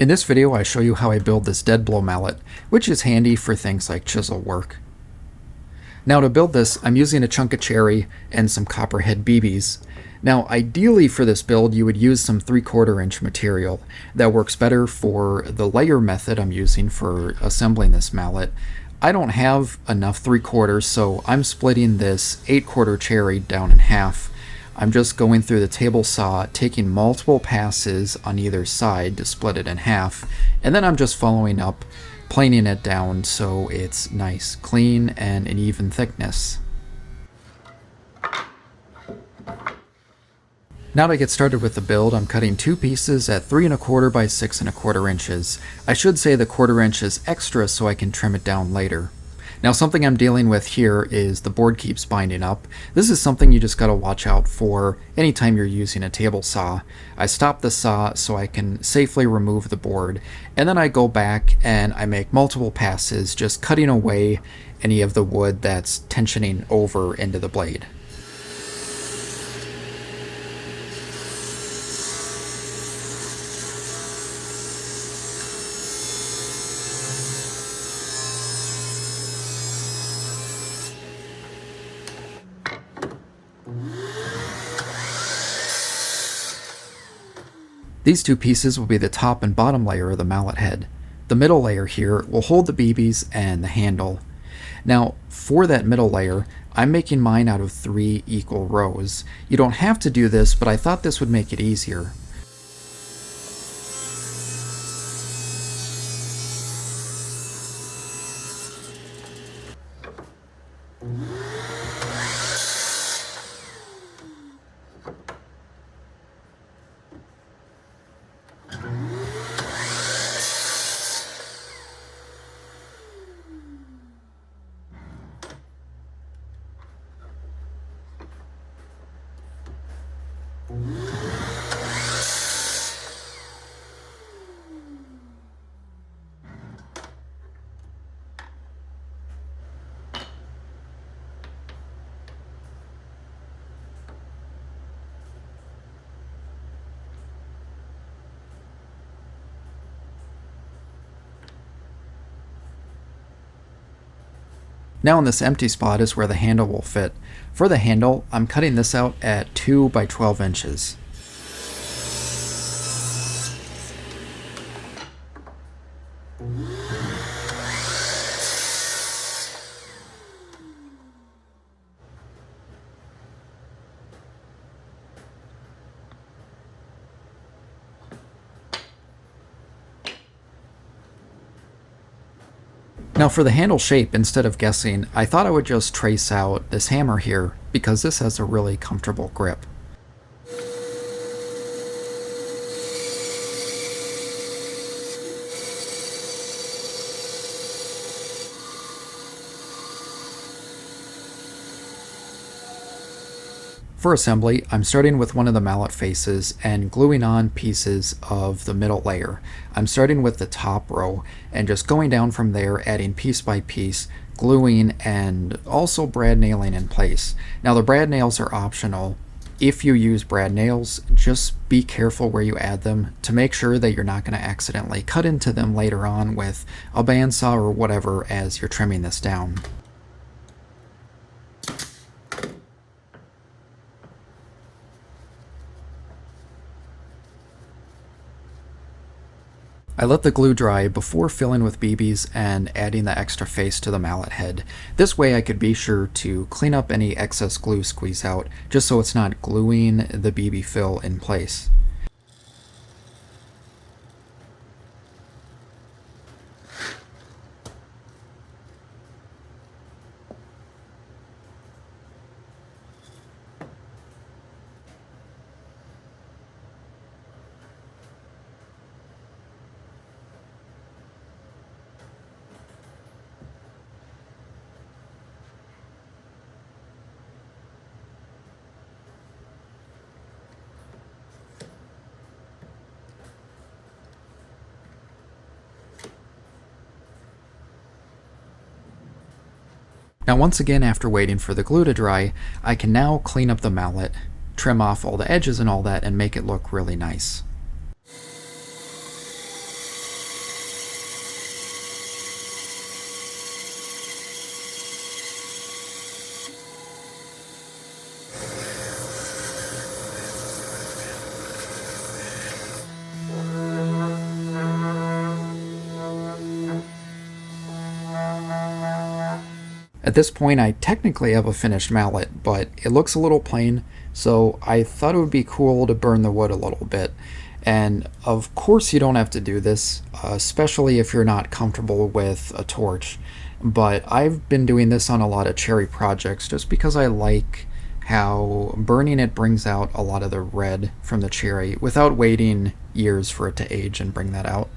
In this video, I show you how I build this dead blow mallet, which is handy for things like chisel work. Now to build this, I'm using a chunk of cherry and some copperhead BBs. Now ideally for this build, you would use some 3/4 inch material. That works better for the layer method I'm using for assembling this mallet. I don't have enough 3/4, so I'm splitting this 8/4 cherry down in half. I'm just going through the table saw, taking multiple passes on either side to split it in half, and then I'm just following up, planing it down so it's nice, clean, and an even thickness. Now to get started with the build, I'm cutting two pieces at 3¼ by 6¼ inches. I should say the 1/4 inch is extra so I can trim it down later. Now something I'm dealing with here is the board keeps binding up. This is something you just gotta watch out for anytime you're using a table saw. I stop the saw so I can safely remove the board, and then I go back and I make multiple passes, just cutting away any of the wood that's tensioning over into the blade. These two pieces will be the top and bottom layer of the mallet head. The middle layer here will hold the BBs and the handle. Now, for that middle layer, I'm making mine out of 3 equal rows. You don't have to do this, but I thought this would make it easier. Now in this empty spot is where the handle will fit. For the handle, I'm cutting this out at 2 by 12 inches. Now for the handle shape, instead of guessing, I thought I would just trace out this hammer here, because this has a really comfortable grip. For assembly, I'm starting with one of the mallet faces and gluing on pieces of the middle layer. I'm starting with the top row and just going down from there, adding piece by piece, gluing, and also brad nailing in place. Now the brad nails are optional. If you use brad nails, just be careful where you add them to make sure that you're not going to accidentally cut into them later on with a bandsaw or whatever as you're trimming this down. I let the glue dry before filling with BBs and adding the extra face to the mallet head. This way I could be sure to clean up any excess glue squeeze out, just so it's not gluing the BB fill in place. Now once again, after waiting for the glue to dry, I can now clean up the mallet, trim off all the edges and all that, and make it look really nice. At this point, I technically have a finished mallet, but it looks a little plain, so I thought it would be cool to burn the wood a little bit. And of course, you don't have to do this, especially if you're not comfortable with a torch. But I've been doing this on a lot of cherry projects just because I like how burning it brings out a lot of the red from the cherry without waiting years for it to age and bring that out.